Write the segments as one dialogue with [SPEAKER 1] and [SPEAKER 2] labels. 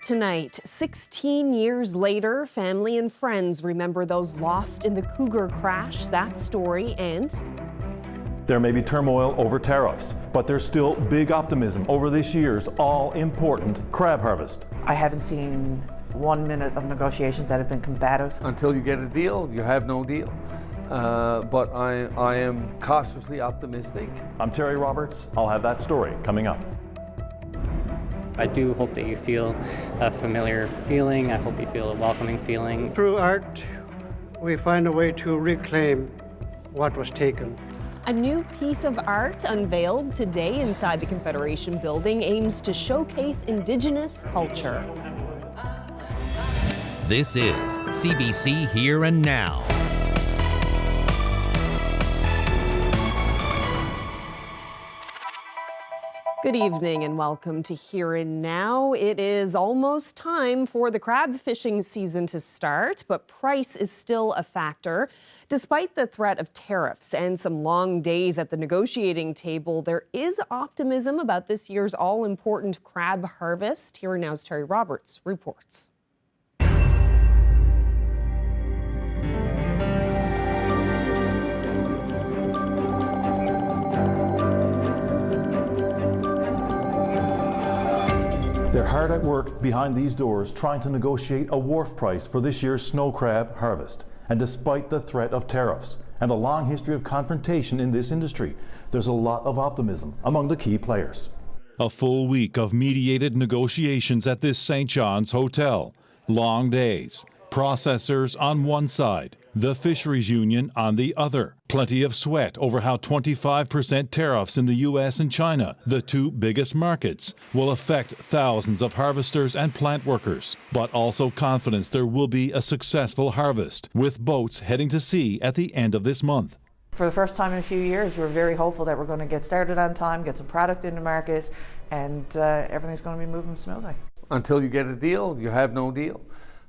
[SPEAKER 1] Tonight, 16 years later, family and friends remember those lost in the Cougar crash. That story, and
[SPEAKER 2] there may be turmoil over tariffs, but there's still big optimism over this year's all-important crab harvest.
[SPEAKER 3] I haven't seen 1 minute of negotiations that have been combative.
[SPEAKER 4] Until you get a deal, you have no deal. But I am cautiously optimistic.
[SPEAKER 2] I'm Terry Roberts. I'll have that story coming up.
[SPEAKER 5] I do hope that you feel a familiar feeling. I hope you feel a welcoming feeling.
[SPEAKER 6] Through art, we find a way to reclaim what was taken.
[SPEAKER 1] A new piece of art unveiled today inside the Confederation Building aims to showcase Indigenous culture.
[SPEAKER 7] This is CBC Here and Now.
[SPEAKER 1] Good evening and welcome to Here and Now. It is almost time for the crab fishing season to start, but price is still a factor. Despite the threat of tariffs and some long days at the negotiating table, there is optimism about this year's all-important crab harvest. Here and Now's Terry Roberts reports.
[SPEAKER 2] They're hard at work behind these doors trying to negotiate a wharf price for this year's snow crab harvest. And despite the threat of tariffs and the long history of confrontation in this industry, there's a lot of optimism among the key players. A full week of mediated negotiations at this St. John's hotel. Long days. Processors on one side, the fisheries union on the other. Plenty of sweat over how 25% tariffs in the U.S. and China, the two biggest markets, will affect thousands of harvesters and plant workers, but also confidence there will be a successful harvest, with boats heading to sea at the end of this month.
[SPEAKER 3] For the first time in a few years, we're very hopeful that we're going to get started on time, get some product in the market, and everything's going to be moving smoothly.
[SPEAKER 4] Until you get a deal, you have no deal.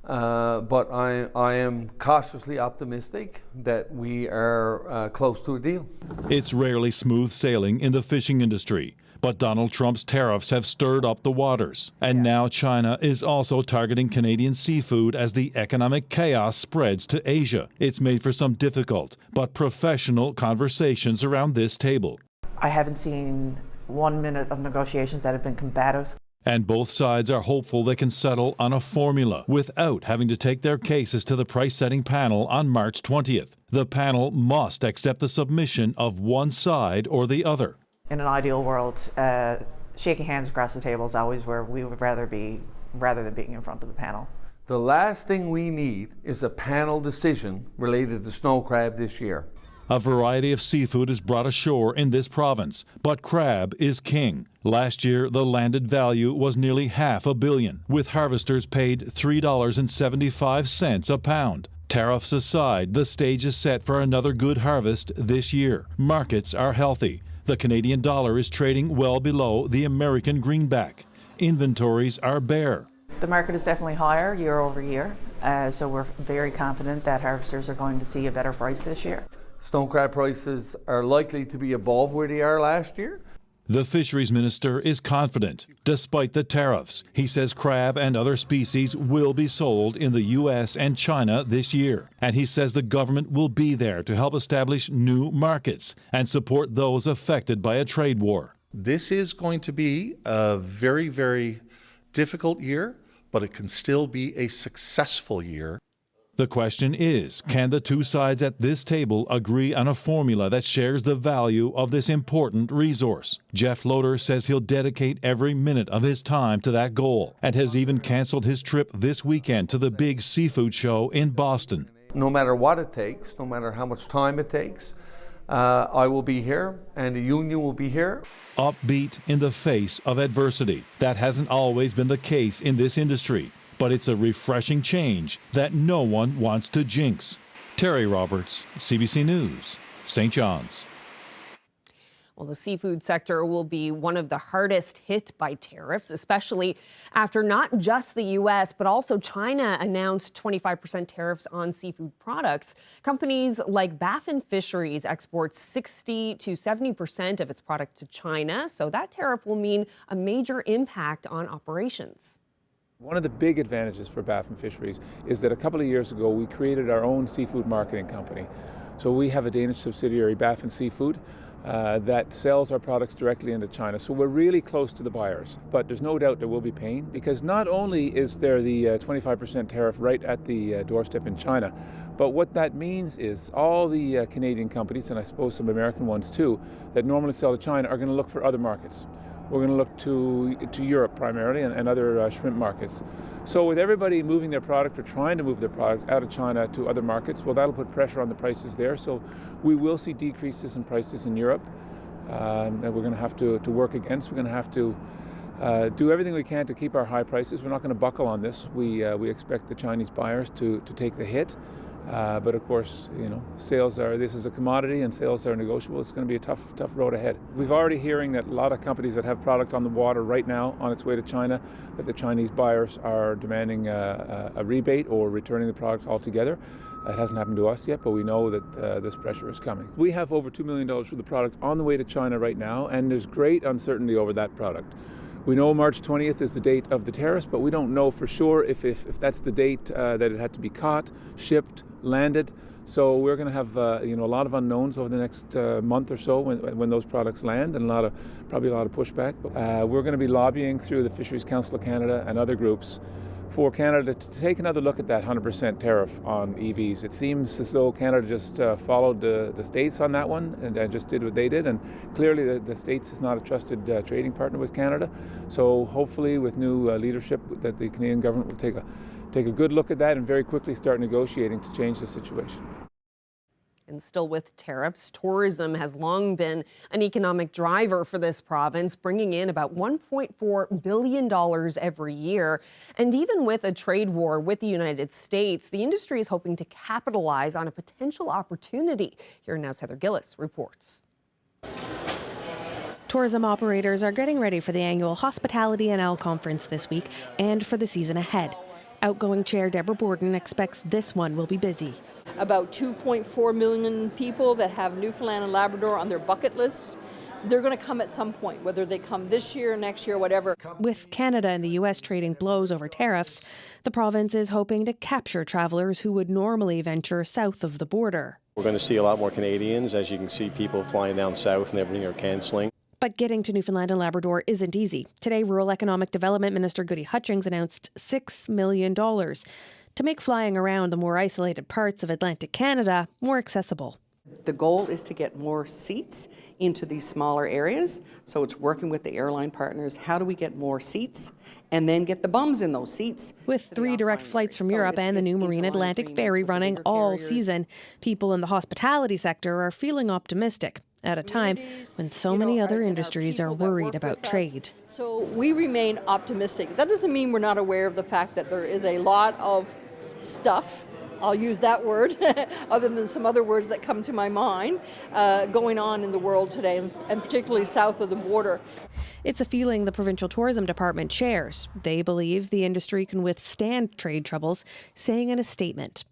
[SPEAKER 4] But I am cautiously optimistic that we are close to a deal.
[SPEAKER 2] It's rarely smooth sailing in the fishing industry, but Donald Trump's tariffs have stirred up the waters. And now China is also targeting Canadian seafood as the economic chaos spreads to Asia. It's made for some difficult but professional conversations around this table.
[SPEAKER 3] I haven't seen 1 minute of negotiations that have been combative.
[SPEAKER 2] And both sides are hopeful they can settle on a formula without having to take their cases to the price-setting panel on March 20th. The panel must accept the submission of one side or the other.
[SPEAKER 3] In an ideal world, shaking hands across the table is always where we would rather be, rather than being in front of the panel.
[SPEAKER 4] The last thing we need is a panel decision related to snow crab this year.
[SPEAKER 2] A variety of seafood is brought ashore in this province, but crab is king. Last year, the landed value was nearly $500 million, with harvesters paid $3.75 a pound. Tariffs aside, the stage is set for another good harvest this year. Markets are healthy. The Canadian dollar is trading well below the American greenback. Inventories are bare.
[SPEAKER 3] The market is definitely higher year over year, so we're very confident that harvesters are going to see a better price this year.
[SPEAKER 4] Snow crab prices are likely to be above where they are last year.
[SPEAKER 2] The fisheries minister is confident. Despite the tariffs, he says crab and other species will be sold in the U.S. and China this year. And he says the government will be there to help establish new markets and support those affected by a trade war.
[SPEAKER 8] This is going to be a very, very difficult year, but it can still be a successful year.
[SPEAKER 2] The question is, can the two sides at this table agree on a formula that shares the value of this important resource? Jeff Loader says he'll dedicate every minute of his time to that goal and has even canceled his trip this weekend to the big seafood show in Boston.
[SPEAKER 4] No matter what it takes, no matter how much time it takes, I will be here and the union will be here.
[SPEAKER 2] Upbeat in the face of adversity. That hasn't always been the case in this industry. But it's a refreshing change that no one wants to jinx. Terry Roberts, CBC News, St. John's.
[SPEAKER 1] Well, the seafood sector will be one of the hardest hit by tariffs, especially after not just the U.S., but also China announced 25% tariffs on seafood products. Companies like Baffin Fisheries export 60 to 70% of its product to China, so that tariff will mean a major impact on operations.
[SPEAKER 9] One of the big advantages for Baffin Fisheries is that a couple of years ago we created our own seafood marketing company. So we have a Danish subsidiary, Baffin Seafood, that sells our products directly into China. So we're really close to the buyers, but there's no doubt there will be pain, because not only is there the 25% tariff right at the doorstep in China, but what that means is all the Canadian companies, and I suppose some American ones too, that normally sell to China are going to look for other markets. We're going to look to Europe primarily and other shrimp markets. So with everybody moving their product or trying to move their product out of China to other markets, well, that'll put pressure on the prices there. So we will see decreases in prices in Europe that we're going to have to work against. We're going to have to do everything we can to keep our high prices. We're not going to buckle on this. We expect the Chinese buyers to take the hit. But of course, this is a commodity and sales are negotiable. It's going to be a tough road ahead. We've already hearing that a lot of companies that have product on the water right now on its way to China, that the Chinese buyers are demanding a rebate or returning the product altogether. It hasn't happened to us yet, but we know that this pressure is coming. We have over $2 million for the product on the way to China right now, and there's great uncertainty over that product. We know March 20th is the date of the tariffs, but we don't know for sure if that's the date that it had to be caught, shipped, landed. So we're going to have a lot of unknowns over the next month or so when those products land, and probably a lot of pushback. But we're going to be lobbying through the Fisheries Council of Canada and other groups for Canada to take another look at that 100% tariff on EVs. It seems as though Canada just followed the States on that one and just did what they did, and clearly the States is not a trusted trading partner with Canada. So hopefully with new leadership that the Canadian government will take a good look at that and very quickly start negotiating to change the situation.
[SPEAKER 1] And still with tariffs, tourism has long been an economic driver for this province, bringing in about $1.4 billion every year. And even with a trade war with the United States, the industry is hoping to capitalize on a potential opportunity. Here Now's Heather Gillis reports.
[SPEAKER 10] Tourism operators are getting ready for the annual Hospitality NL conference this week and for the season ahead. Outgoing Chair Deborah Borden expects this one will be busy.
[SPEAKER 11] About 2.4 million people that have Newfoundland and Labrador on their bucket list. They're going to come at some point, whether they come this year, next year, whatever.
[SPEAKER 10] With Canada and the U.S. trading blows over tariffs, the province is hoping to capture travelers who would normally venture south of the border.
[SPEAKER 12] We're going to see a lot more Canadians. As you can see, people flying down south and everything are cancelling.
[SPEAKER 10] But getting to Newfoundland and Labrador isn't easy. Today, Rural Economic Development Minister Goody Hutchings announced $6 million to make flying around the more isolated parts of Atlantic Canada more accessible.
[SPEAKER 13] The goal is to get more seats into these smaller areas. So it's working with the airline partners. How do we get more seats and then get the bums in those seats?
[SPEAKER 10] With 3 direct flights from Europe and the new Marine Atlantic ferry running all season, people in the hospitality sector are feeling optimistic at a time when so many other industries are worried about trade.
[SPEAKER 11] So we remain optimistic. That doesn't mean we're not aware of the fact that there is a lot of stuff, I'll use that word, other than some other words that come to my mind, going on in the world today, and particularly south of the border.
[SPEAKER 10] It's a feeling the Provincial Tourism Department shares. They believe the industry can withstand trade troubles, saying in a statement,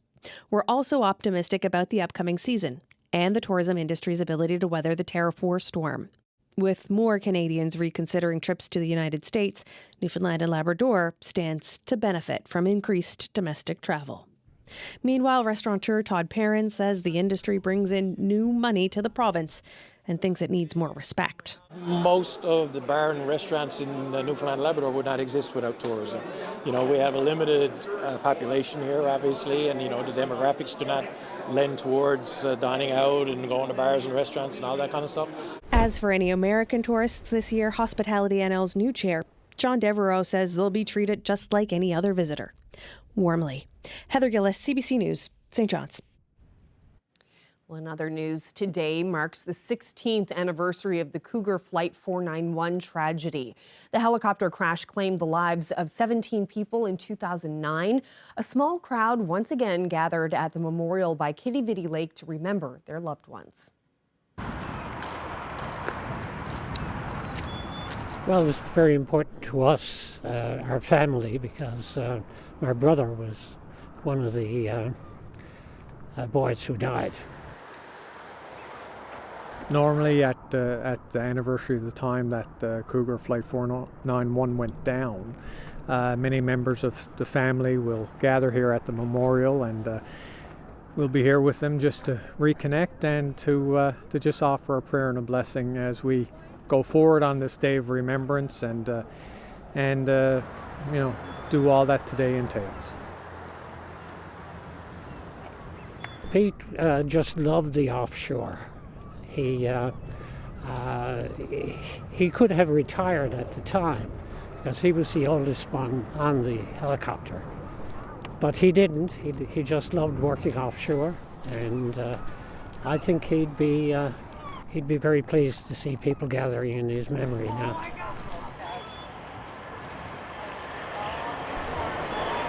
[SPEAKER 10] "We're also optimistic about the upcoming season and the tourism industry's ability to weather the tariff war storm." With more Canadians reconsidering trips to the United States, Newfoundland and Labrador stands to benefit from increased domestic travel. Meanwhile, restaurateur Todd Perrin says the industry brings in new money to the province and thinks it needs more respect.
[SPEAKER 14] Most of the bar and restaurants in Newfoundland and Labrador would not exist without tourism. We have a limited population here, obviously, and the demographics do not lend towards dining out and going to bars and restaurants and all that kind of stuff.
[SPEAKER 10] As for any American tourists this year, Hospitality NL's new chair, John Devereaux, says they'll be treated just like any other visitor. Warmly. Heather Gillis, CBC News, St. John's.
[SPEAKER 1] Well, in other news, today marks the 16th anniversary of the Cougar Flight 491 tragedy. The helicopter crash claimed the lives of 17 people in 2009. A small crowd once again gathered at the memorial by Kitty Vitty Lake to remember their loved ones.
[SPEAKER 15] Well, it was very important to us, our family, because my brother was one of the boys who died.
[SPEAKER 16] Normally at the anniversary of the time that Cougar Flight 491 went down, Many members of the family will gather here at the memorial, and we'll be here with them just to reconnect and to just offer a prayer and a blessing as we go forward on this day of remembrance and do all that today entails.
[SPEAKER 15] Pete just loved the offshore. He could have retired at the time because he was the oldest one on the helicopter, but he didn't. He just loved working offshore, and I think he'd be very pleased to see people gathering in his memory now.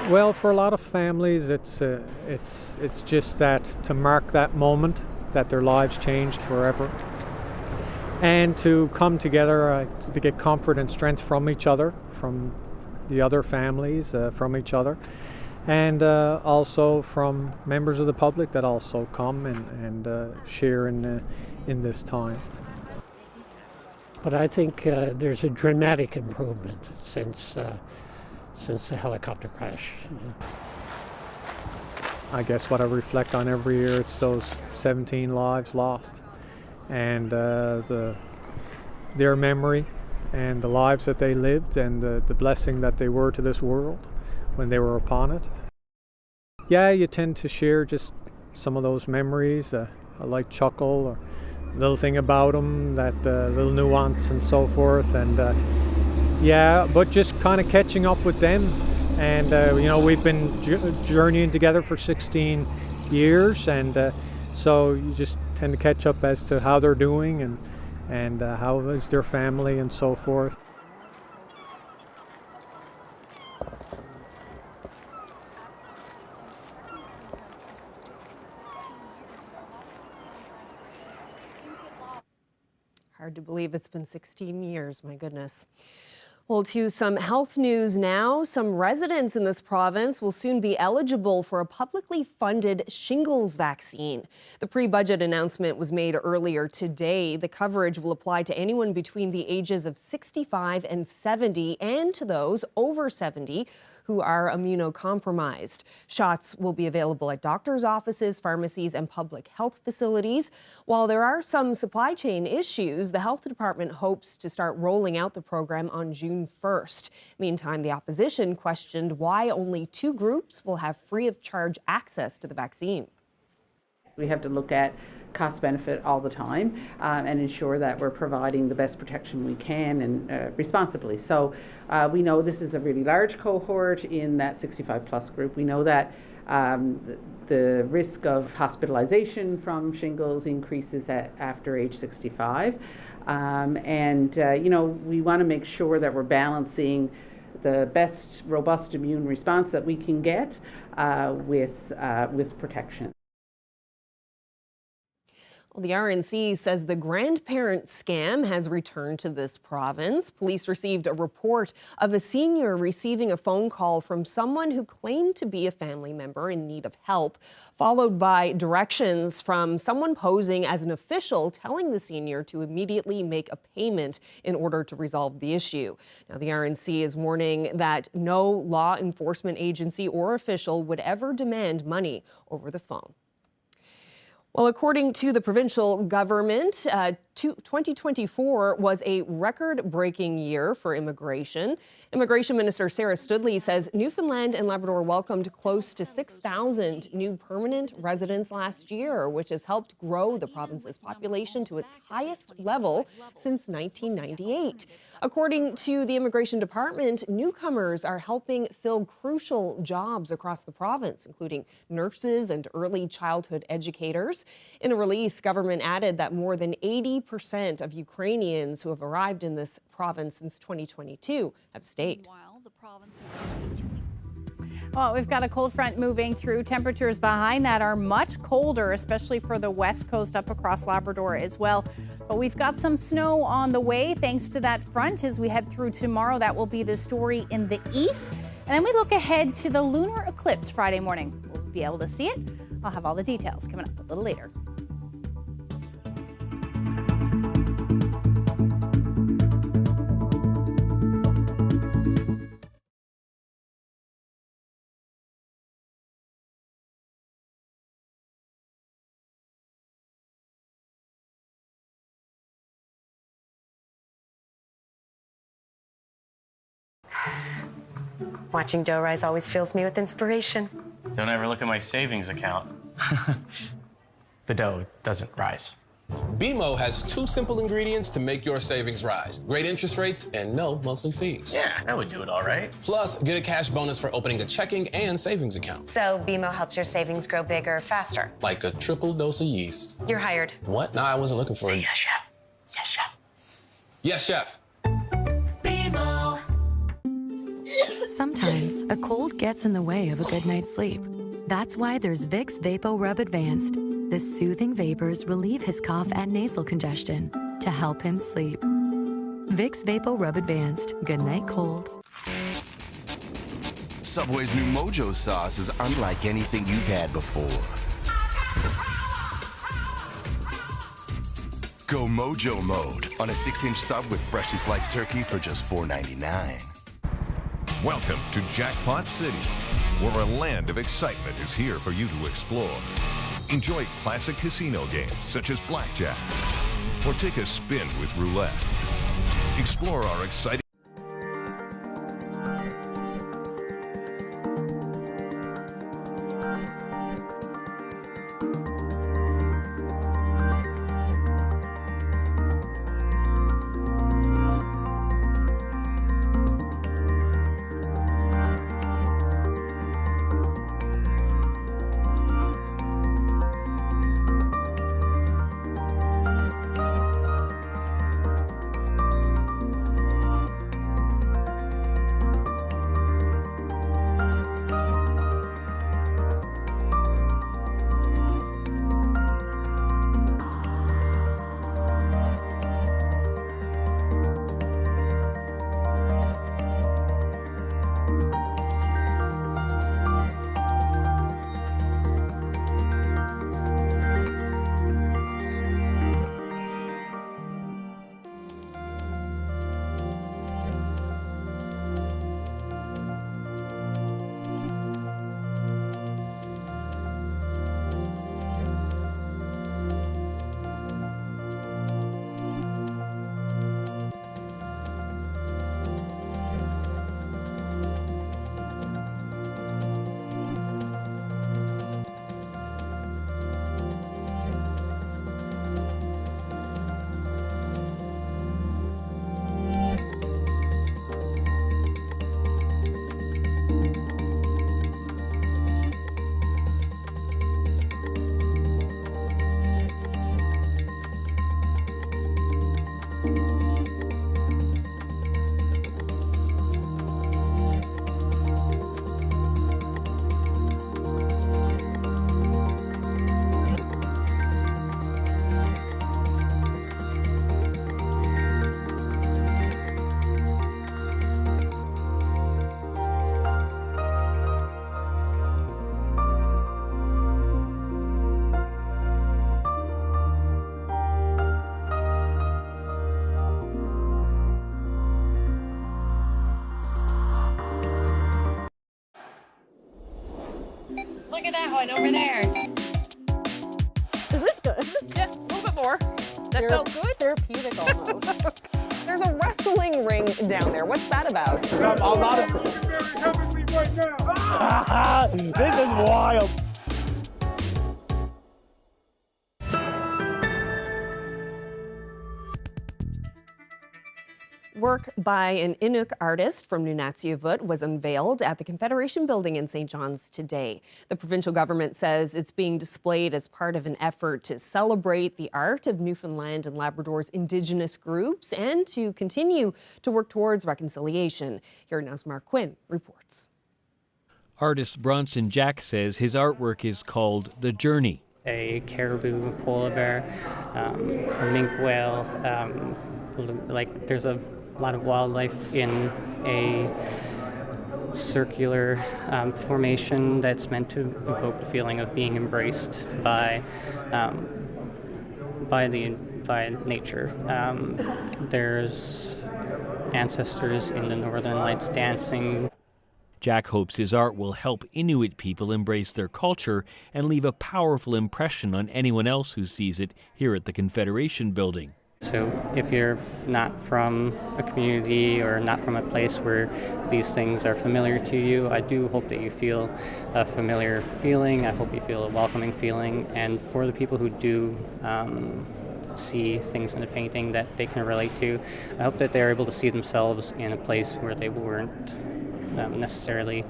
[SPEAKER 16] Well, for a lot of families, it's just that to mark that moment that their lives changed forever, and to come together to get comfort and strength from each other, from the other families, from each other, and also from members of the public that also come and share in this time.
[SPEAKER 15] But I think there's a dramatic improvement since the helicopter crash.
[SPEAKER 16] I guess what I reflect on every year, it's those 17 lives lost, and their memory and the lives that they lived and the blessing that they were to this world when they were upon it. Yeah, you tend to share just some of those memories, a light chuckle or a little thing about them, that little nuance and so forth, and yeah, but just kind of catching up with them. And we've been journeying together for 16 years, and so you just tend to catch up as to how they're doing and how is their family and so forth.
[SPEAKER 1] Hard to believe it's been 16 years, my goodness. Well, to some health news now. Some residents in this province will soon be eligible for a publicly funded shingles vaccine. The pre-budget announcement was made earlier today. The coverage will apply to anyone between the ages of 65 and 70 and to those over 70 who are immunocompromised. Shots will be available at doctors' offices, pharmacies, and public health facilities. While there are some supply chain issues, the health department hopes to start rolling out the program on June 1st. Meantime, the opposition questioned why only 2 groups will have free of charge access to the vaccine.
[SPEAKER 17] We have to look at cost benefit all the time and ensure that we're providing the best protection we can and responsibly. So we know this is a really large cohort in that 65 plus group. We know that the risk of hospitalization from shingles increases after age 65. We want to make sure that we're balancing the best robust immune response that we can get with protection.
[SPEAKER 1] Well, the RNC says the grandparent scam has returned to this province. Police received a report of a senior receiving a phone call from someone who claimed to be a family member in need of help, followed by directions from someone posing as an official telling the senior to immediately make a payment in order to resolve the issue. Now, the RNC is warning that no law enforcement agency or official would ever demand money over the phone. Well, according to the provincial government, 2024 was a record-breaking year for immigration. Immigration Minister Sarah Studley says Newfoundland and Labrador welcomed close to 6,000 new permanent residents last year, which has helped grow the province's population to its highest level since 1998. According to the Immigration Department, newcomers are helping fill crucial jobs across the province, including nurses and early childhood educators. In a release, government added that more than 80% of Ukrainians who have arrived in this province since 2022 have stayed.
[SPEAKER 18] Well, we've got a cold front moving through. Temperatures behind that are much colder, especially for the west coast up across Labrador as well. But we've got some snow on the way thanks to that front as we head through tomorrow. That will be the story in the east. And then we look ahead to the lunar eclipse Friday morning. We'll be able to see it. I'll have all the details coming up a little later.
[SPEAKER 19] Watching dough rise always fills me with inspiration.
[SPEAKER 20] Don't ever look at my savings account. The dough doesn't rise.
[SPEAKER 21] BMO has 2 simple ingredients to make your savings rise. Great interest rates and no monthly fees.
[SPEAKER 20] Yeah, that would do it all right.
[SPEAKER 21] Plus, get a cash bonus for opening a checking and savings account.
[SPEAKER 19] So BMO helps your savings grow bigger faster.
[SPEAKER 21] Like a triple dose of yeast.
[SPEAKER 19] You're hired.
[SPEAKER 21] What? No, I wasn't looking for it.
[SPEAKER 19] Yes, chef. Yes, chef.
[SPEAKER 21] Yes, chef.
[SPEAKER 19] BMO.
[SPEAKER 22] Sometimes a cold gets in the way of a good night's sleep. That's why there's Vicks Vapo Rub Advanced. The soothing vapors relieve his cough and nasal congestion to help him sleep. Vicks Vapo Rub Advanced. Good night colds.
[SPEAKER 23] Subway's new Mojo sauce is unlike anything you've had before. Go Mojo mode on a 6-inch sub with freshly sliced turkey for just $4.99.
[SPEAKER 24] Welcome to Jackpot City, where a land of excitement is here for you to explore. Enjoy classic casino games such as blackjack, or take a spin with roulette. Explore our exciting
[SPEAKER 25] Look at that one over there.
[SPEAKER 1] Is this good?
[SPEAKER 25] Yeah, a little bit more. That felt good.
[SPEAKER 1] Therapeutic almost. There's a wrestling ring down there. What's that about?
[SPEAKER 26] This is wild.
[SPEAKER 1] Work by an Inuk artist from Nunatsiavut was unveiled at the Confederation Building in St. John's today. The provincial government says it's being displayed as part of an effort to celebrate the art of Newfoundland and Labrador's Indigenous groups and to continue to work towards reconciliation. Here now's Mark Quinn reports.
[SPEAKER 27] Artist Bronson Jack says his artwork is called The Journey.
[SPEAKER 5] A caribou, polar bear, a minke whale, there's a lot of wildlife in a circular formation that's meant to evoke the feeling of being embraced by nature. There's ancestors in the Northern Lights dancing.
[SPEAKER 27] Jack hopes his art will help Inuit people embrace their culture and leave a powerful impression on anyone else who sees it here at the Confederation Building.
[SPEAKER 5] So if you're not from a community or not from a place where these things are familiar to you, I do hope that you feel a familiar feeling. I hope you feel a welcoming feeling. And for the people who do see things in a painting that they can relate to, I hope that they're able to see themselves in a place where they weren't necessarily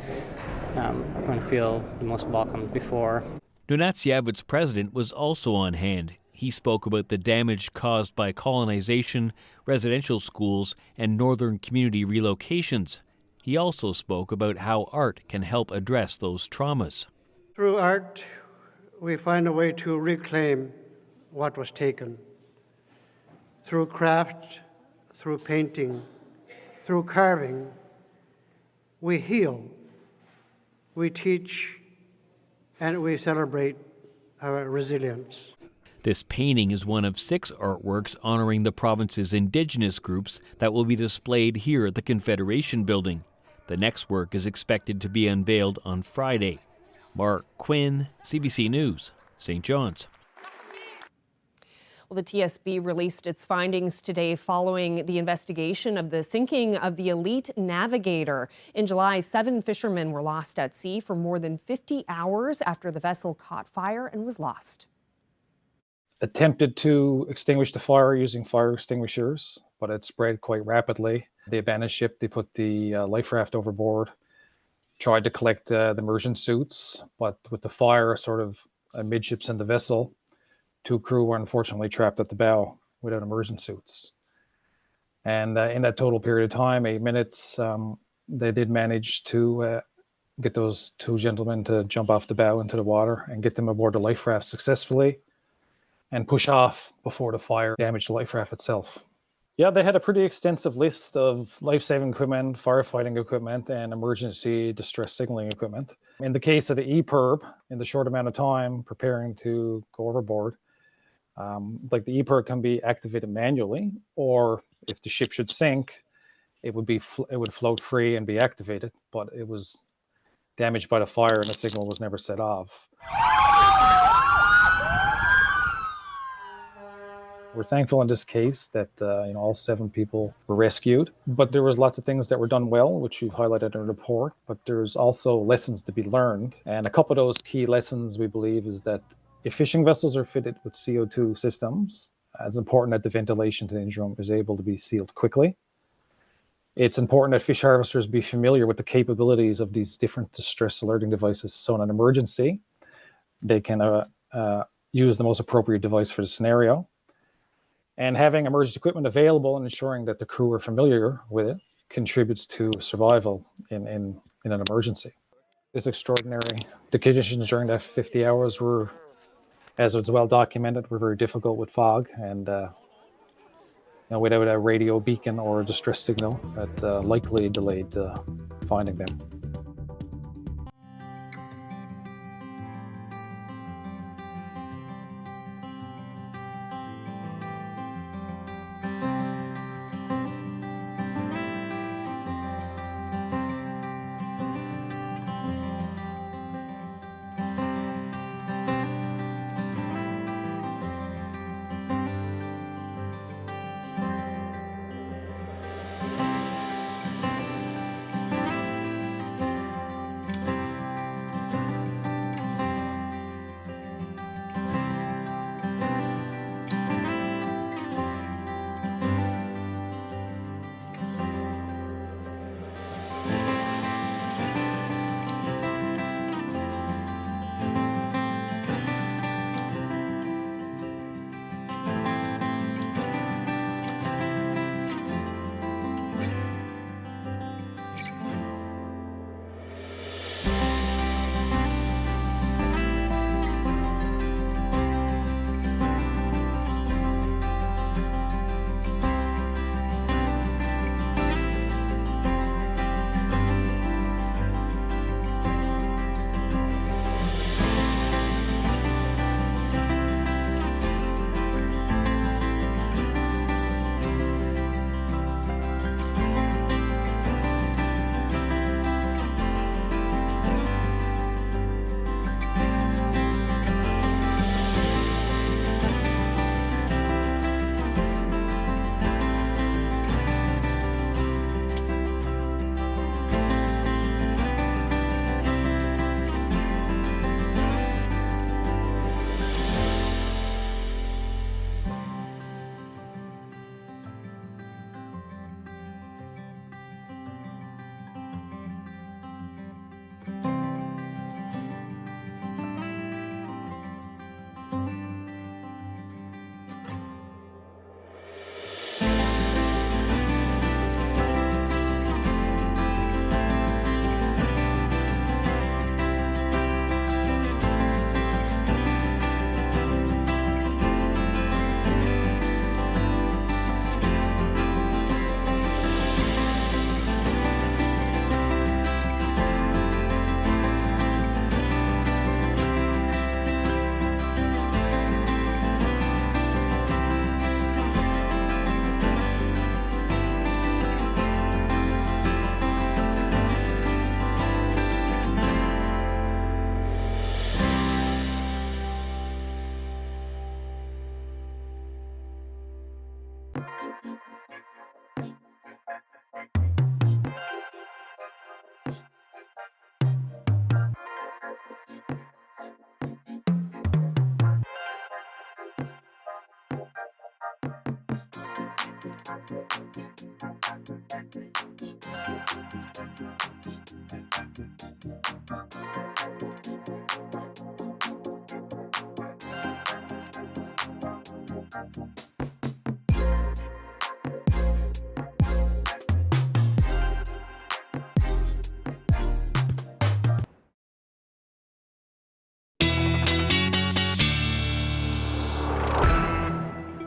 [SPEAKER 5] going to feel the most welcome before.
[SPEAKER 27] Nunatsiavut's president was also on hand. He spoke about the damage caused by colonization, residential schools, and northern community relocations. He also spoke about how art can help address those traumas.
[SPEAKER 2] Through art, we find a way to reclaim what was taken. Through craft, through painting, through carving, we heal, we teach, and we celebrate our resilience.
[SPEAKER 27] This painting is one of 6 artworks honoring the province's Indigenous groups that will be displayed here at the Confederation Building. The next work is expected to be unveiled on Friday. Mark Quinn, CBC News, St. John's.
[SPEAKER 1] Well, the TSB released its findings today following the investigation of the sinking of the Elite Navigator. In July, 7 fishermen were lost at sea for more than 50 hours after the vessel caught fire and was lost.
[SPEAKER 3] Attempted to extinguish the fire using fire extinguishers, but it spread quite rapidly. They abandoned ship, they put the life raft overboard, tried to collect the immersion suits, but with the fire sort of amidships in the vessel, 2 crew were unfortunately trapped at the bow without immersion suits. And in that total period of time, 8 minutes, they did manage to get those 2 gentlemen to jump off the bow into the water and get them aboard the life raft successfully and push off before the fire damaged the life raft itself. Yeah, they had a pretty extensive list of life-saving equipment, firefighting equipment, and emergency distress signaling equipment. In the case of the EPIRB, in the short amount of time preparing to go overboard, like the EPIRB can be activated manually, or if the ship should sink, it would float free and be activated, but it was damaged by the fire and the signal was never set off. We're thankful in this case that all 7 people were rescued, but there was lots of things that were done well, which we've highlighted in the report, but there's also lessons to be learned. And a couple of those key lessons, we believe, is that if fishing vessels are fitted with CO2 systems, it's important that the ventilation to the engine room is able to be sealed quickly. It's important that fish harvesters be familiar with the capabilities of these different distress alerting devices. So in an emergency, they can use the most appropriate device for the scenario. And having emergency equipment available and ensuring that the crew are familiar with it contributes to survival in an emergency. It's extraordinary. The conditions during that 50 hours were, as it's well documented, were very difficult with fog and without a radio beacon or a distress signal that likely delayed finding them.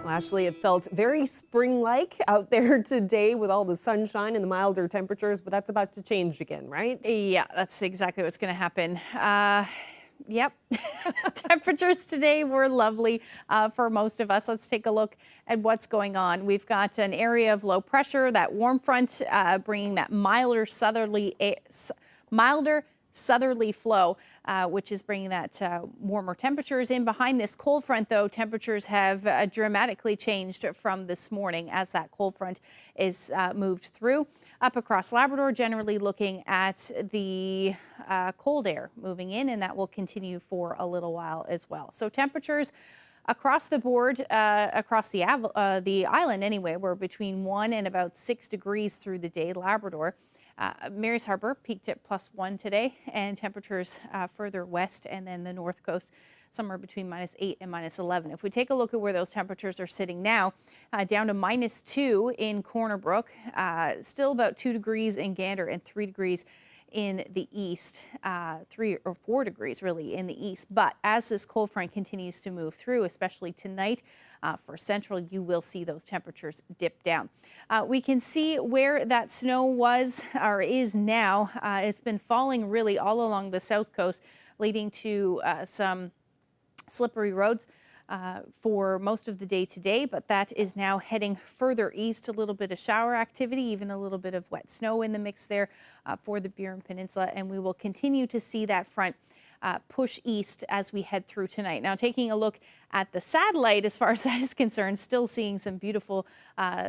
[SPEAKER 1] Ashley, it felt very spring-like out there today with all the sunshine and the milder temperatures, but that's about to change again, right?
[SPEAKER 18] Yeah, that's exactly what's going to happen. Yep. Temperatures today were lovely for most of us. Let's take a look at what's going on. We've got an area of low pressure, that warm front bringing that milder southerly flow, which is bringing that warmer temperatures in. Behind this cold front, though, temperatures have dramatically changed from this morning as that cold front is moved through. Up across Labrador, generally looking at the cold air moving in, and that will continue for a little while as well. So temperatures across the board, across the island anyway, we're between 1 and about 6 degrees through the day. Labrador, Mary's Harbour peaked at +1 today, and temperatures further west and then the north coast somewhere between -8 and -11. If we take a look at where those temperatures are sitting now, down to -2 in Corner Brook, still about 2 degrees in Gander and 3 degrees in the east, 3 or 4 degrees really in the east. But as this cold front continues to move through, especially tonight for central, you will see those temperatures dip down. We can see where that snow was or is now. It's been falling really all along the south coast, leading to some slippery roads for most of the day today, but that is now heading further east. A little bit of shower activity, even a little bit of wet snow in the mix there for the Burin Peninsula, and we will continue to see that front push east as we head through tonight. Now, taking a look at the satellite, as far as that is concerned, still seeing some beautiful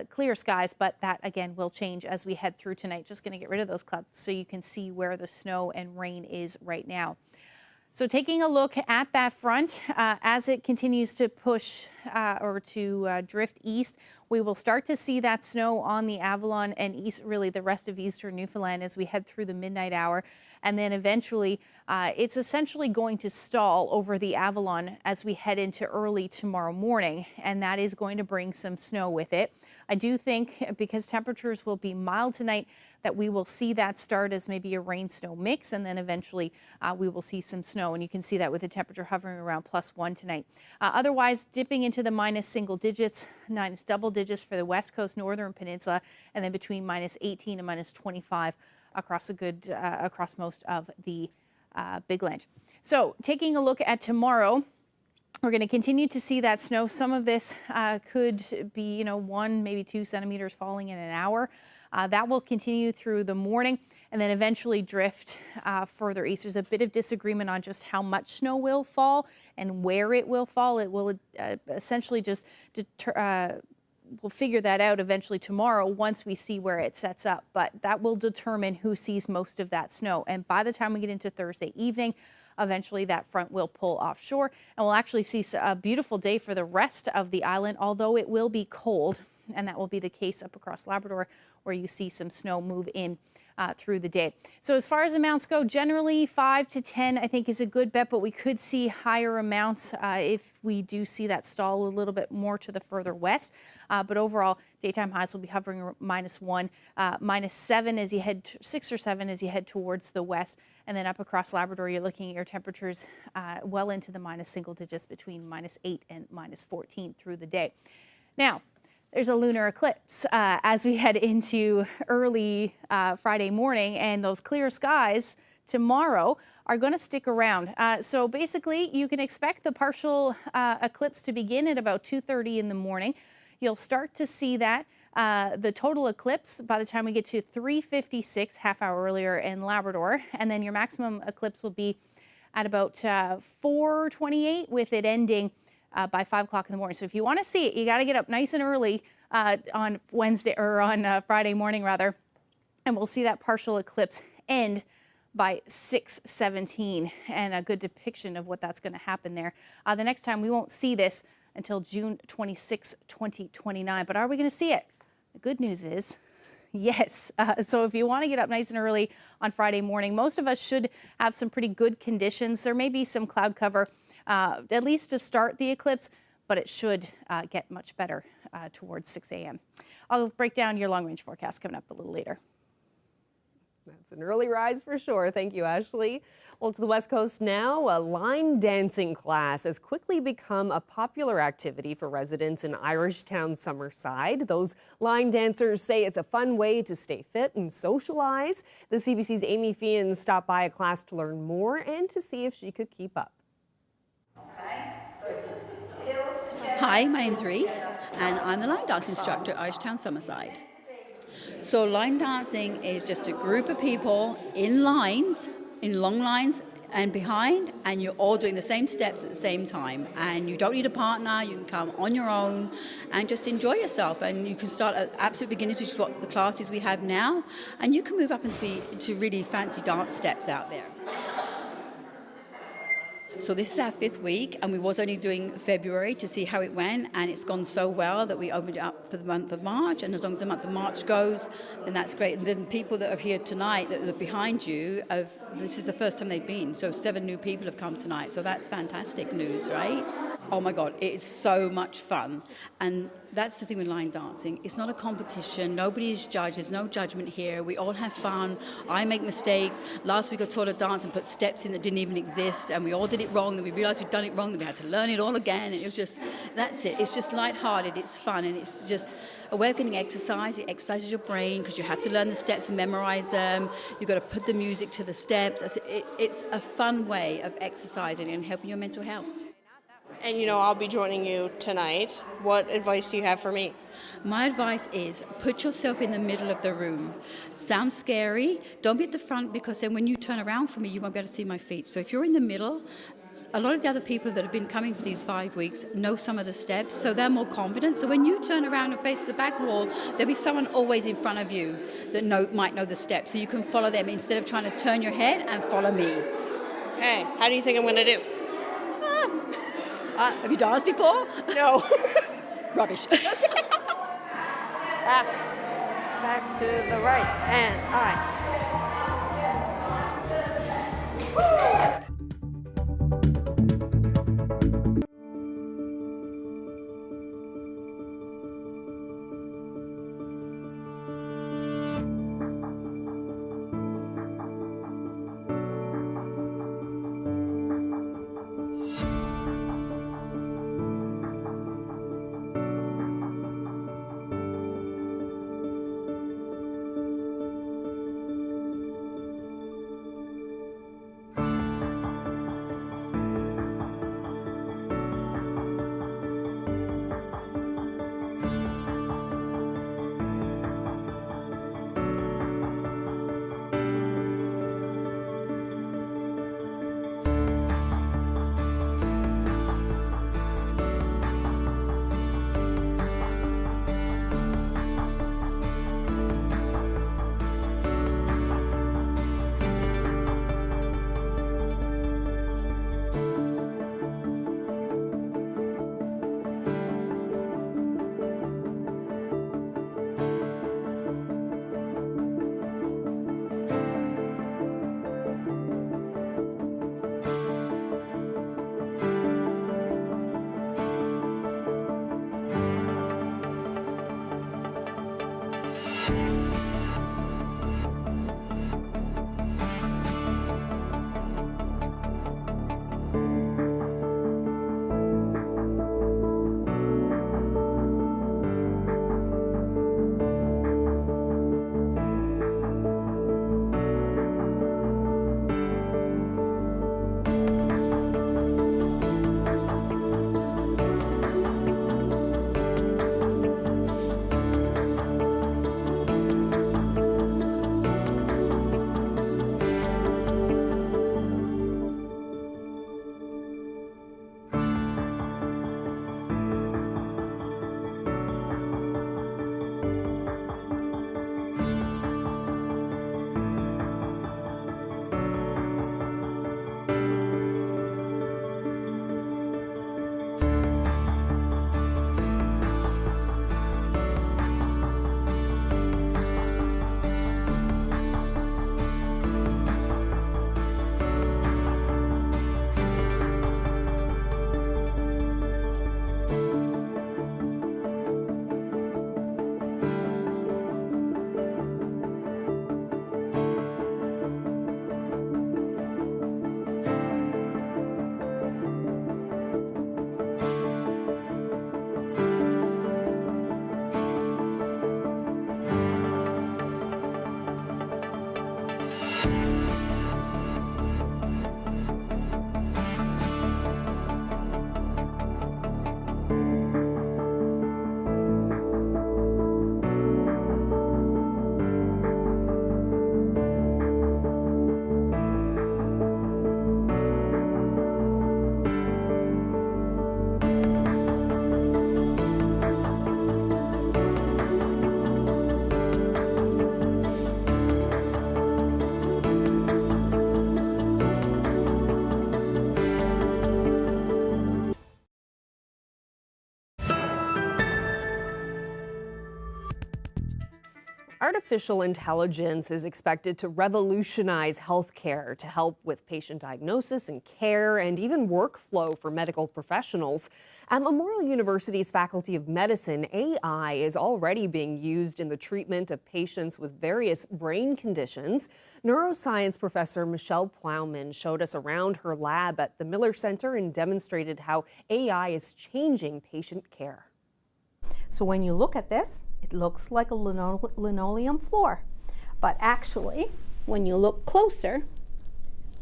[SPEAKER 18] clear skies, but that again will change as we head through tonight. Just going to get rid of those clouds so you can see where the snow and rain is right now. So taking a look at that front, as it continues to push or to drift east, we will start to see that snow on the Avalon and east, really the rest of eastern Newfoundland as we head through the midnight hour. And then eventually it's essentially going to stall over the Avalon as we head into early tomorrow morning, and that is going to bring some snow with it. I do think because temperatures will be mild tonight that we will see that start as maybe a rain-snow mix, and then eventually we will see some snow, and you can see that with the temperature hovering around +1 tonight. Otherwise, dipping into the minus single digits, minus double digits for the west coast, northern peninsula, and then between -18 and -25 across across most of the Big Land. So taking a look at tomorrow, we're going to continue to see that snow. Some of this could be, 1, maybe 2 centimeters falling in an hour. That will continue through the morning and then eventually drift further east. There's a bit of disagreement on just how much snow will fall and where it will fall. It will essentially just we'll figure that out eventually tomorrow once we see where it sets up. But that will determine who sees most of that snow. And by the time we get into Thursday evening, eventually that front will pull offshore, and we'll actually see a beautiful day for the rest of the island, although it will be cold. And that will be the case up across Labrador, where you see some snow move in through the day. So as far as amounts go, generally 5 to 10 I think is a good bet, but we could see higher amounts if we do see that stall a little bit more to the further west. But overall, daytime highs will be hovering -1, -7 as you head 6 or 7 as you head towards the west. And then up across Labrador, you're looking at your temperatures well into the minus single digits, between -8 and -14 through the day. Now, there's a lunar eclipse as we head into early Friday morning, and those clear skies tomorrow are going to stick around. So basically, you can expect the partial eclipse to begin at about 2:30 in the morning. You'll start to see that the total eclipse by the time we get to 3:56, half hour earlier in Labrador, and then your maximum eclipse will be at about 4:28, with it ending by 5 o'clock in the morning. So if you want to see it, you got to get up nice and early on Wednesday or on Friday morning rather, and we'll see that partial eclipse end by 6:17, and a good depiction of what that's going to happen there. The next time we won't see this until June 26, 2029, but are we going to see it? The good news is, yes. So if you want to get up nice and early on Friday morning, most of us should have some pretty good conditions. There may be some cloud cover, at least to start the eclipse, but it should get much better towards 6 a.m. I'll break down your long-range forecast coming up a little later.
[SPEAKER 1] That's an early rise for sure. Thank you, Ashley. Well, to the West Coast now, a line dancing class has quickly become a popular activity for residents in Irishtown Summerside. Those line dancers say it's a fun way to stay fit and socialize. The CBC's Amy Fian stopped by a class to learn more and to see if she could keep up.
[SPEAKER 4] Hi, my name's Reese, and I'm the line dance instructor at Irishtown Summerside. So line dancing is just a group of people in lines, in long lines and behind, and you're all doing the same steps at the same time. And you don't need a partner, you can come on your own and just enjoy yourself. And you can start at absolute beginners, which is what the classes we have now, and you can move up into really fancy dance steps out there. So this is our 5th week, and we was only doing February to see how it went, and it's gone so well that we opened it up for the month of March, and as long as the month of March goes, then that's great. And then people that are here tonight, that are behind you, this is the first time they've been, so 7 new people have come tonight, so that's fantastic news, right? Oh my God, it is so much fun. And that's the thing with line dancing. It's not a competition. Nobody is judged. There's no judgment here. We all have fun. I make mistakes. Last week I taught a dance and put steps in that didn't even exist, and we all did it wrong. Then we realized we'd done it wrong. Then we had to learn it all again. And it was just, that's it. It's just lighthearted. It's fun. And it's just a way of getting exercise. It exercises your brain because you have to learn the steps and memorize them. You've got to put the music to the steps. It's a fun way of exercising and helping your mental health.
[SPEAKER 6] And I'll be joining you tonight. What advice do you have for me?
[SPEAKER 4] My advice is put yourself in the middle of the room. Sounds scary. Don't be at the front, because then when you turn around for me, you won't be able to see my feet. So if you're in the middle, a lot of the other people that have been coming for these 5 weeks know some of the steps, so they're more confident. So when you turn around and face the back wall, there'll be someone always in front of you that might know the steps, so you can follow them instead of trying to turn your head and follow me.
[SPEAKER 6] Okay, how do you think I'm going to do?
[SPEAKER 4] Have you danced before?
[SPEAKER 6] No.
[SPEAKER 4] Rubbish.
[SPEAKER 6] Back to the right, and
[SPEAKER 1] Artificial intelligence is expected to revolutionize healthcare to help with patient diagnosis and care and even workflow for medical professionals. At Memorial University's Faculty of Medicine, AI is already being used in the treatment of patients with various brain conditions. Neuroscience professor Michelle Plowman showed us around her lab at the Miller Center and demonstrated how AI is changing patient care.
[SPEAKER 7] So when you look at this, it looks like a linoleum floor. But actually, when you look closer,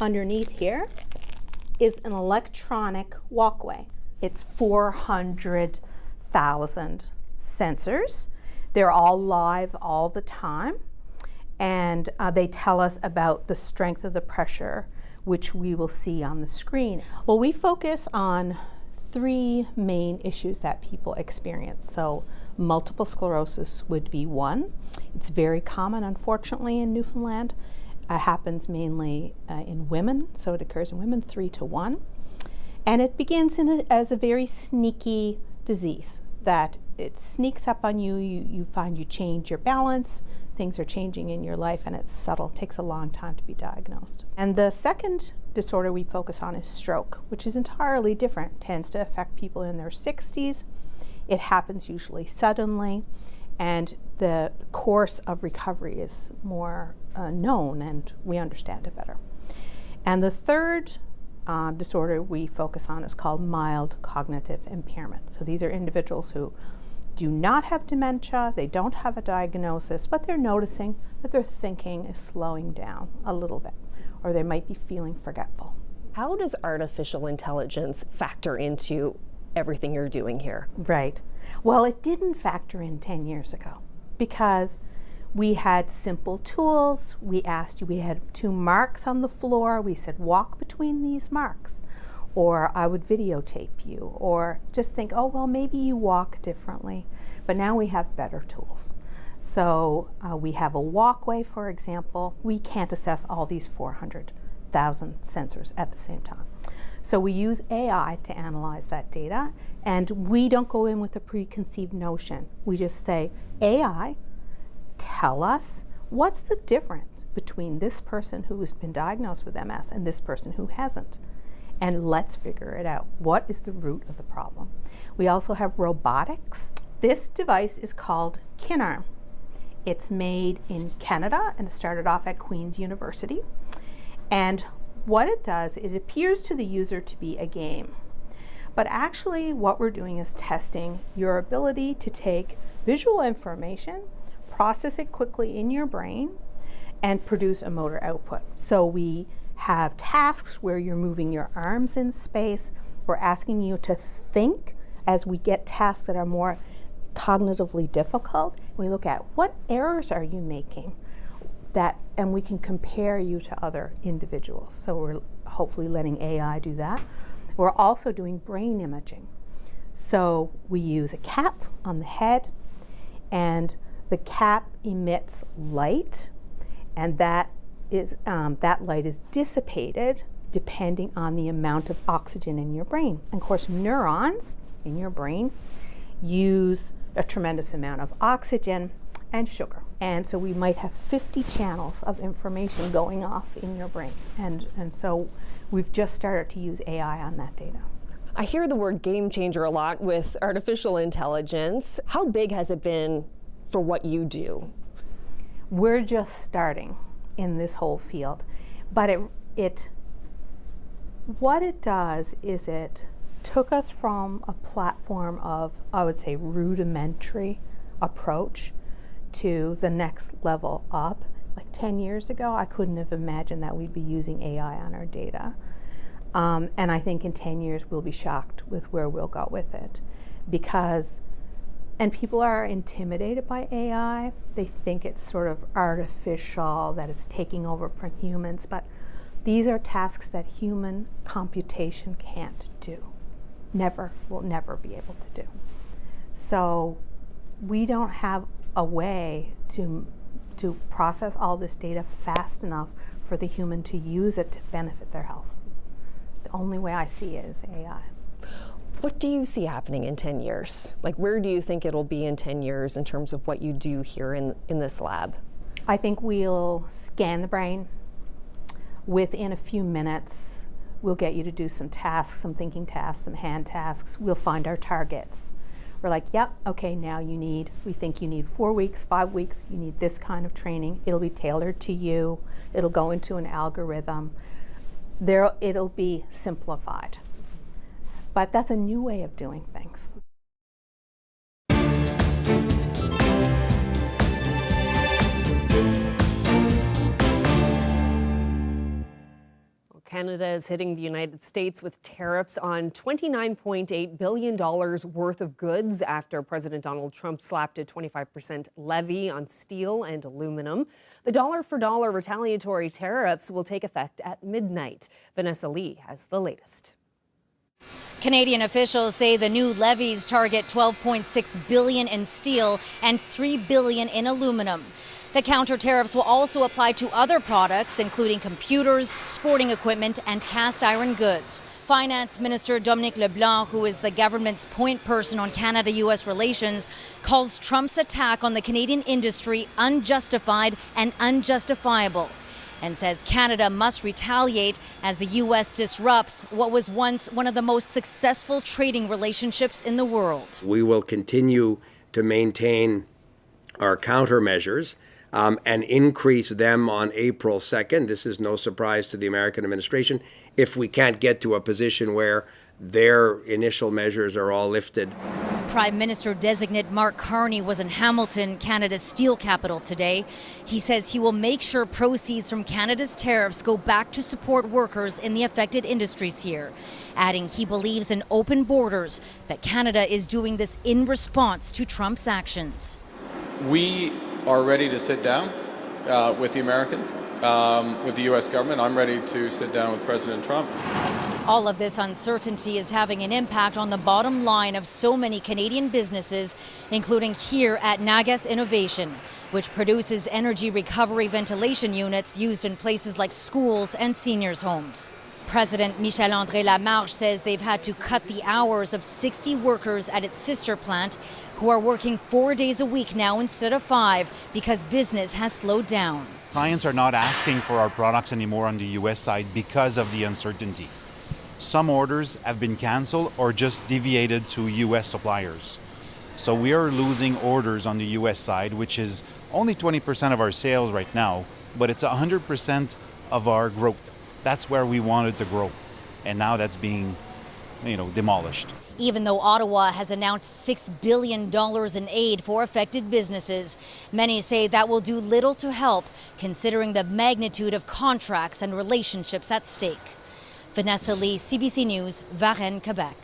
[SPEAKER 7] underneath here is an electronic walkway. It's 400,000 sensors. They're all live all the time. And they tell us about the strength of the pressure, which we will see on the screen. Well, we focus on 3 main issues that people experience. So multiple sclerosis would be one. It's very common, unfortunately, in Newfoundland. It happens mainly in women, so it occurs in women 3 to 1. And it begins as a very sneaky disease that it sneaks up on you. You find you change your balance, things are changing in your life, and it's subtle. It takes a long time to be diagnosed. And the second disorder we focus on is stroke, which is entirely different. It tends to affect people in their 60s. It happens usually suddenly, and the course of recovery is more known, and we understand it better. And the third disorder we focus on is called mild cognitive impairment. So these are individuals who do not have dementia, they don't have a diagnosis, but they're noticing that their thinking is slowing down a little bit, or they might be feeling forgetful.
[SPEAKER 1] How does artificial intelligence factor into everything you're doing here?
[SPEAKER 7] Right. Well, it didn't factor in 10 years ago because we had simple tools. We asked you, we had 2 marks on the floor. We said, walk between these marks. Or I would videotape you, or just think, oh, well, maybe you walk differently. But now we have better tools. So we have a walkway, for example. We can't assess all these 400,000 sensors at the same time. So we use AI to analyze that data, and we don't go in with a preconceived notion. We just say, AI, tell us what's the difference between this person who has been diagnosed with MS and this person who hasn't. And let's figure it out. What is the root of the problem? We also have robotics. This device is called KinArm. It's made in Canada and it started off at Queen's University. And what it does, it appears to the user to be a game. But actually what we're doing is testing your ability to take visual information, process it quickly in your brain, and produce a motor output. So we have tasks where you're moving your arms in space. We're asking you to think as we get tasks that are more cognitively difficult. We look at what errors are you making, and we can compare you to other individuals. So we're hopefully letting AI do that. We're also doing brain imaging. So we use a cap on the head, and the cap emits light, and that light is dissipated depending on the amount of oxygen in your brain. And of course, neurons in your brain use a tremendous amount of oxygen and sugar. And so we might have 50 channels of information going off in your brain. And so we've just started to use AI on that data.
[SPEAKER 1] I hear the word game changer a lot with artificial intelligence. How big has it been for what you do?
[SPEAKER 7] We're just starting in this whole field, but what it does is it took us from a platform of, I would say, rudimentary approach to the next level up. Like 10 years ago, I couldn't have imagined that we'd be using AI on our data. And I think in 10 years, we'll be shocked with where we'll go with it. And people are intimidated by AI. They think it's sort of artificial, that it's taking over from humans, but these are tasks that human computation can't do. Will never be able to do. So we don't have a way to process all this data fast enough for the human to use it to benefit their health. The only way I see it is AI.
[SPEAKER 1] What do you see happening in 10 years? Like, where do you think it'll be in 10 years in terms of what you do here in this lab?
[SPEAKER 7] I think we'll scan the brain. Within a few minutes, we'll get you to do some tasks, some thinking tasks, some hand tasks. We'll find our targets. We're like, yep, okay, now we think you need 4 weeks, 5 weeks, you need this kind of training. It'll be tailored to you. It'll go into an algorithm. It'll be simplified. But that's a new way of doing things.
[SPEAKER 1] Canada is hitting the United States with tariffs on $29.8 billion worth of goods after President Donald Trump slapped a 25% levy on steel and aluminum. The dollar-for-dollar retaliatory tariffs will take effect at midnight. Vanessa Lee has the latest.
[SPEAKER 8] Canadian officials say the new levies target $12.6 billion in steel and $3 billion in aluminum. The counter tariffs will also apply to other products, including computers, sporting equipment, and cast iron goods. Finance Minister Dominic LeBlanc, who is the government's point person on Canada-U.S. relations, calls Trump's attack on the Canadian industry unjustified and unjustifiable, and says Canada must retaliate as the U.S. disrupts what was once one of the most successful trading relationships in the world.
[SPEAKER 9] We will continue to maintain our countermeasures and increase them on April 2nd. This is no surprise to the American administration if we can't get to a position where their initial measures are all lifted.
[SPEAKER 8] Prime Minister-designate Mark Carney was in Hamilton, Canada's steel capital today. He says he will make sure proceeds from Canada's tariffs go back to support workers in the affected industries here, adding he believes in open borders, but Canada is doing this in response to Trump's actions.
[SPEAKER 11] We are ready to sit down with the Americans, with the U.S. government. I'm ready to sit down with President Trump.
[SPEAKER 8] All of this uncertainty is having an impact on the bottom line of so many Canadian businesses, including here at Nagas Innovation, which produces energy recovery ventilation units used in places like schools and seniors' homes. President Michel-André Lamarche says they've had to cut the hours of 60 workers at its sister plant who are working 4 days a week now instead of 5 because business has slowed down.
[SPEAKER 12] Clients are not asking for our products anymore on the U.S. side because of the uncertainty. Some orders have been canceled or just deviated to U.S. suppliers. So we are losing orders on the U.S. side, which is only 20% of our sales right now, but it's 100% of our growth. That's where we wanted to grow. And now that's being, demolished.
[SPEAKER 8] Even though Ottawa has announced $6 billion in aid for affected businesses, many say that will do little to help, considering the magnitude of contracts and relationships at stake. Vanessa Lee, CBC News, Varennes, Quebec.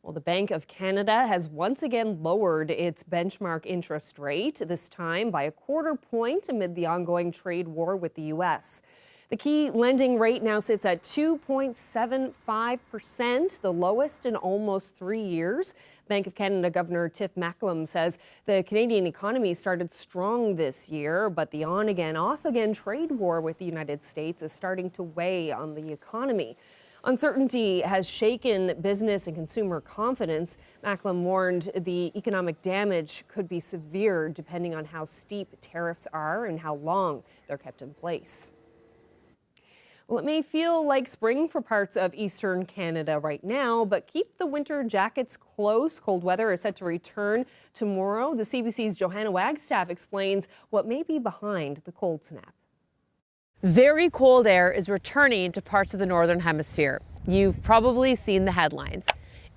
[SPEAKER 1] Well, the Bank of Canada has once again lowered its benchmark interest rate, this time by a quarter point amid the ongoing trade war with the U.S. The key lending rate now sits at 2.75%, the lowest in almost 3 years. Bank of Canada Governor Tiff Macklem says the Canadian economy started strong this year, but the on-again, off-again trade war with the United States is starting to weigh on the economy. Uncertainty has shaken business and consumer confidence. Macklem warned the economic damage could be severe depending on how steep tariffs are and how long they're kept in place. Well, it may feel like spring for parts of eastern Canada right now, but keep the winter jackets close. Cold weather is set to return tomorrow. The CBC's Johanna Wagstaff explains what may be behind the cold snap.
[SPEAKER 13] Very cold air is returning to parts of the northern hemisphere. You've probably seen the headlines.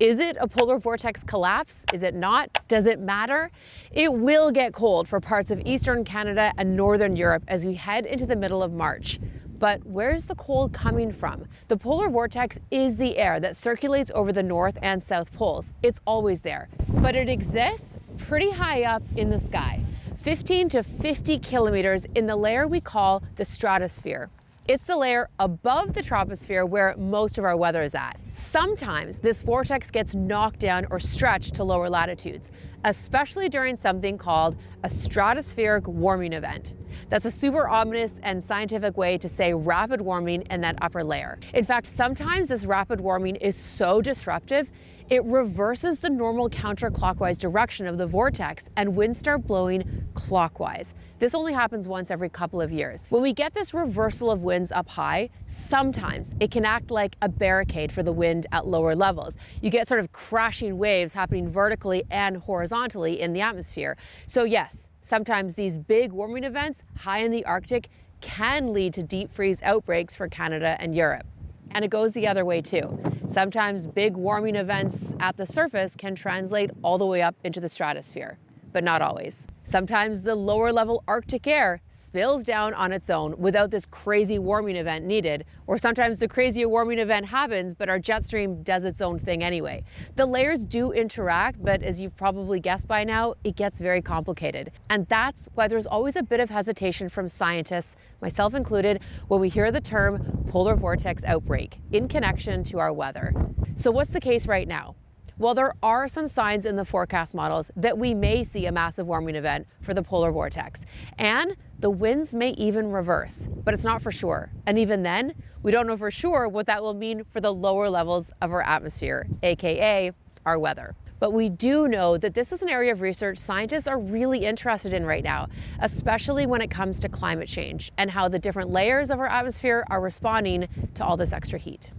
[SPEAKER 13] Is it a polar vortex collapse? Is it not? Does it matter? It will get cold for parts of eastern Canada and northern Europe as we head into the middle of March. But where's the cold coming from? The polar vortex is the air that circulates over the north and south poles. It's always there, but it exists pretty high up in the sky, 15 to 50 kilometers in the layer we call the stratosphere. It's the layer above the troposphere where most of our weather is at. Sometimes this vortex gets knocked down or stretched to lower latitudes, especially during something called a stratospheric warming event. That's a super ominous and scientific way to say rapid warming in that upper layer. In fact, sometimes this rapid warming is so disruptive, it reverses the normal counterclockwise direction of the vortex and winds start blowing clockwise. This only happens once every couple of years. When we get this reversal of winds up high, sometimes it can act like a barricade for the wind at lower levels. You get sort of crashing waves happening vertically and horizontally in the atmosphere. So yes, sometimes these big warming events high in the Arctic can lead to deep freeze outbreaks for Canada and Europe. And it goes the other way too. Sometimes big warming events at the surface can translate all the way up into the stratosphere, but not always. Sometimes the lower level Arctic air spills down on its own without this crazy warming event needed, or sometimes the crazy warming event happens, but our jet stream does its own thing anyway. The layers do interact, but as you've probably guessed by now, it gets very complicated. And that's why there's always a bit of hesitation from scientists, myself included, when we hear the term polar vortex outbreak in connection to our weather. So what's the case right now? Well, there are some signs in the forecast models that we may see a massive warming event for the polar vortex, and the winds may even reverse, but it's not for sure. And even then, we don't know for sure what that will mean for the lower levels of our atmosphere, aka our weather. But we do know that this is an area of research scientists are really interested in right now, especially when it comes to climate change and how the different layers of our atmosphere are responding to all this extra heat.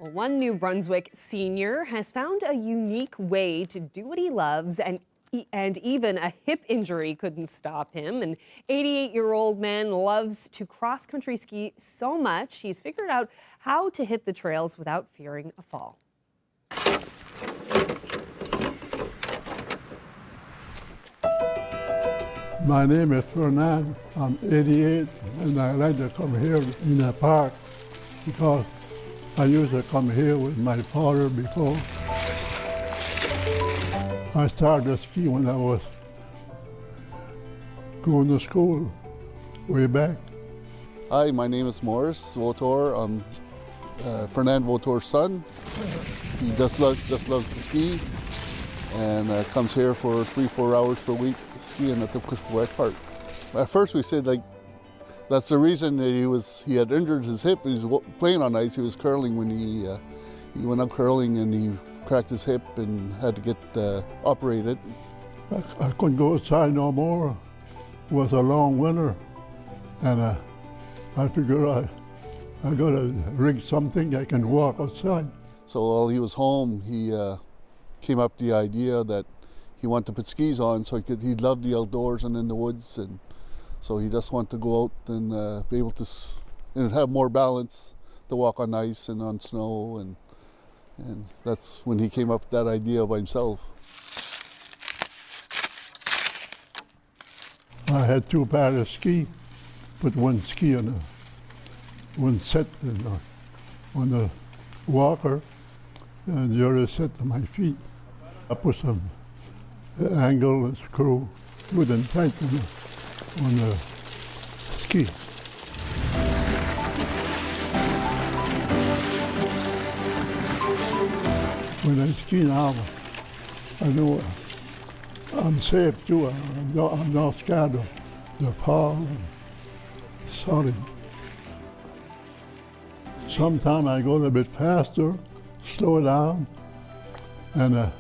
[SPEAKER 1] Well, one New Brunswick senior has found a unique way to do what he loves, and even a hip injury couldn't stop him. An 88-year-old man loves to cross-country ski so much, he's figured out how to hit the trails without fearing a fall.
[SPEAKER 10] My name is Fernand. I'm 88, and I like to come here in the park because I used to come here with my father before. I started to ski when I was going to school way back.
[SPEAKER 14] Hi, my name is Morris Votor. I'm Fernand Votor's son. He just loves to ski and comes here for 3-4 hours per week skiing at the Cushwack Park. At first we said that's the reason that he had injured his hip. He was playing on ice. He was curling when he went up curling and he cracked his hip and had to get operated.
[SPEAKER 10] I couldn't go outside no more. It was a long winter, and I figured I gotta rig something I can walk outside.
[SPEAKER 14] So while he was home, he came up with the idea that he wanted to put skis on so he loved the outdoors and in the woods, and so he just wanted to go out and be able to have more balance to walk on ice and on snow, and that's when he came up with that idea by himself.
[SPEAKER 10] I had 2 pairs of ski, put one ski on one set on the walker, and the other set to my feet. I put some angle and screw good and tight on the ski. When I ski now, I know I'm safe too. I'm not scared of the fall. Sorry. Sometimes I go a little bit faster, slow down, and I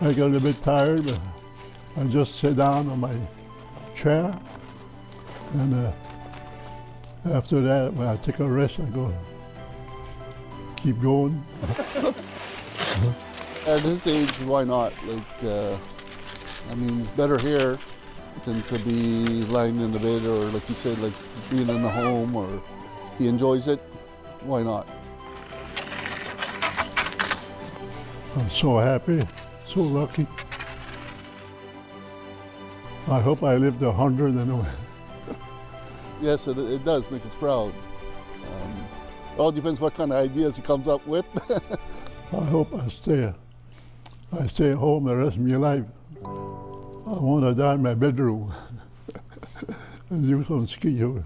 [SPEAKER 10] get a little bit tired, but I just sit down on my chair, and after that, when I take a rest, I go keep going.
[SPEAKER 14] At this age, why not? I mean, it's better here than to be lying in the bed or, like you said, like being in the home, or he enjoys it. Why not?
[SPEAKER 10] I'm so happy, so lucky. I hope I lived 100 anyway.
[SPEAKER 14] Yes, it does make us proud. It all depends what kind of ideas he comes up with.
[SPEAKER 10] I hope I stay home the rest of my life. I want to die in my bedroom and do some ski. Yeah.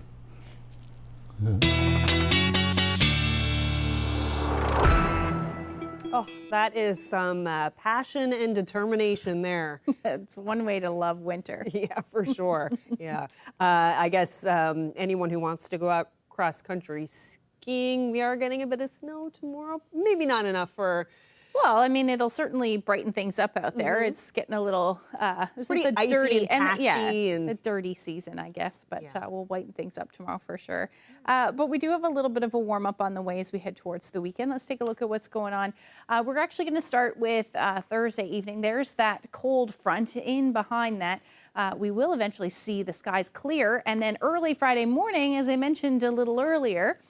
[SPEAKER 1] Oh, that is some passion and determination there.
[SPEAKER 18] It's one way to love winter.
[SPEAKER 1] Yeah, for sure. Yeah. I guess anyone who wants to go out cross-country skiing, we are getting a bit of snow tomorrow. Maybe not enough for...
[SPEAKER 18] Well, I mean, it'll certainly brighten things up out there.
[SPEAKER 1] Mm-hmm.
[SPEAKER 18] It's getting a little
[SPEAKER 1] it's pretty icy
[SPEAKER 18] dirty
[SPEAKER 1] and patchy,
[SPEAKER 18] the dirty season, I guess. But we'll whiten things up tomorrow for sure. But we do have a little bit of a warm up on the way as we head towards the weekend. Let's take a look at what's going on. We're actually going to start with Thursday evening. There's that cold front in behind that. We will eventually see the skies clear, and then early Friday morning, as I mentioned a little earlier,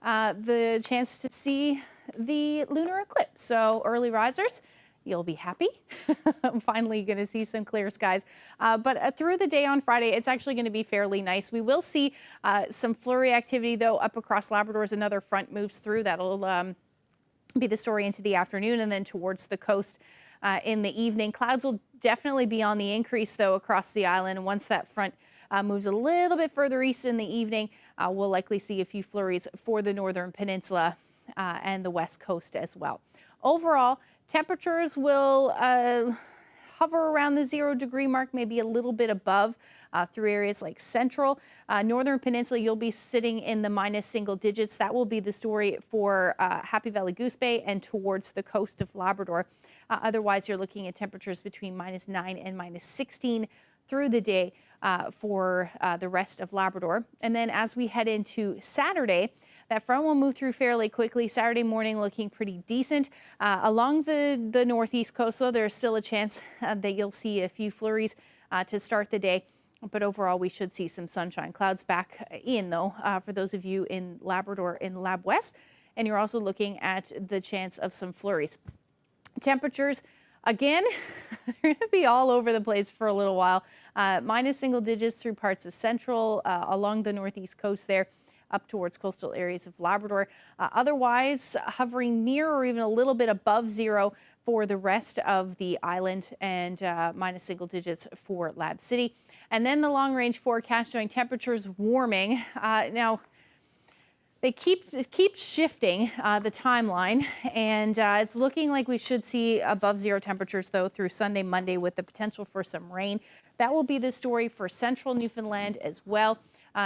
[SPEAKER 18] the chance to see the lunar eclipse. So early risers, you'll be happy. Finally going to see some clear skies. But through the day on Friday, it's actually going to be fairly nice. We will see some flurry activity, though, up across Labrador as another front moves through. That'll be the story into the afternoon, and then towards the coast in the evening. Clouds will definitely be on the increase, though, across the island. And once that front moves a little bit further east in the evening, we'll likely see a few flurries for the northern peninsula and the west coast as well. Overall, temperatures will hover around the 0 degree mark, maybe a little bit above through areas like central. Northern peninsula, you'll be sitting in the minus single digits. That will be the story for Happy Valley Goose Bay and towards the coast of Labrador. Otherwise, you're looking at temperatures between -9 and -16 through the day for the rest of Labrador. And then as we head into Saturday, That front will move through fairly quickly. Saturday morning looking pretty decent. Along the northeast coast, though, there's still a chance that you'll see a few flurries to start the day. But overall, we should see some sunshine. Clouds back in, though, for those of you in Labrador in Lab West. And you're also looking at the chance of some flurries. Temperatures, again, they're going to be all over the place for a little while. Minus single digits through parts of central, along the northeast coast there, up towards coastal areas of Labrador. Otherwise, hovering near or even a little bit above zero for the rest of the island, and minus single digits for Lab City. And then the long-range forecast showing temperatures warming. Now, they keep shifting the timeline, and it's looking like we should see above zero temperatures, though, through Sunday, Monday, with the potential for some rain. That will be the story for central Newfoundland as well,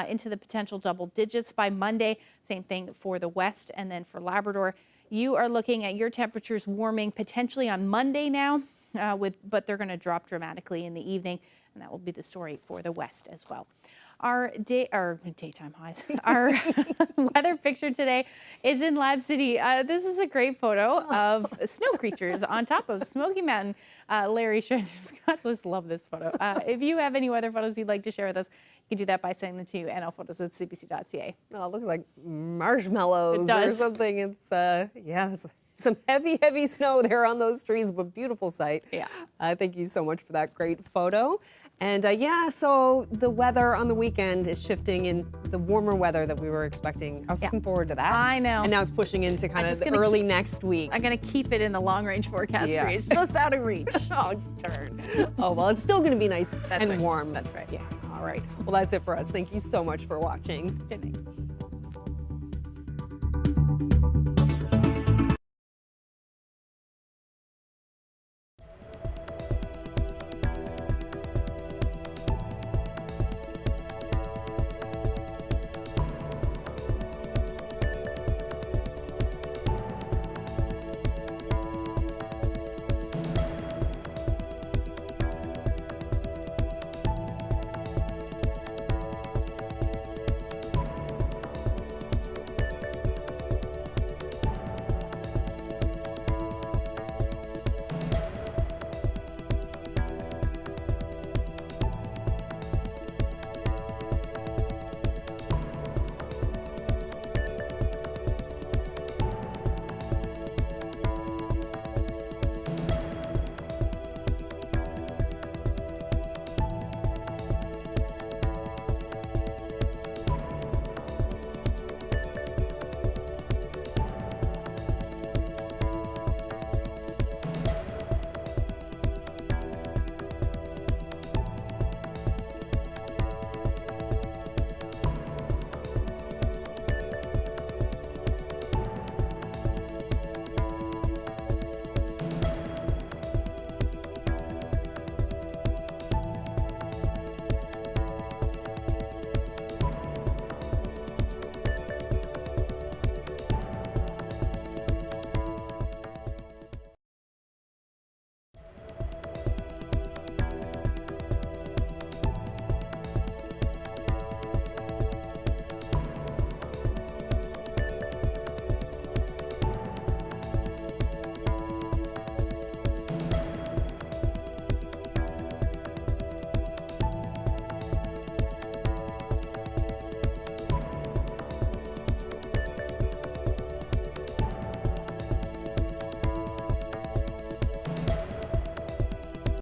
[SPEAKER 18] into the potential double digits by Monday. Same thing for the west, and then for Labrador. You are looking at your temperatures warming potentially on Monday now, but they're going to drop dramatically in the evening, and that will be the story for the west as well. Our daytime highs, our weather picture today is in Lab City. This is a great photo of snow creatures on top of Smoky Mountain. Larry shared this. God, let's love this photo. If you have any weather photos you'd like to share with us, you can do that by sending them to nlphotos@cbc.ca.
[SPEAKER 1] Oh, it looks like marshmallows or something. It's, yeah, some heavy snow there on those trees, but beautiful sight.
[SPEAKER 18] Yeah.
[SPEAKER 1] Thank you so much for that great photo. And yeah, so the weather on the weekend is shifting in the warmer weather that we were expecting. I was looking forward to that.
[SPEAKER 18] I know.
[SPEAKER 1] And now it's pushing into kind of early next week.
[SPEAKER 18] I'm going to keep it in the long-range forecast range, just out of reach.
[SPEAKER 1] Oh, darn. Oh, well, it's still going to be nice and warm.
[SPEAKER 18] That's right.
[SPEAKER 1] Yeah. All right. Well, that's it for us. Thank you so much for watching.
[SPEAKER 18] Good night.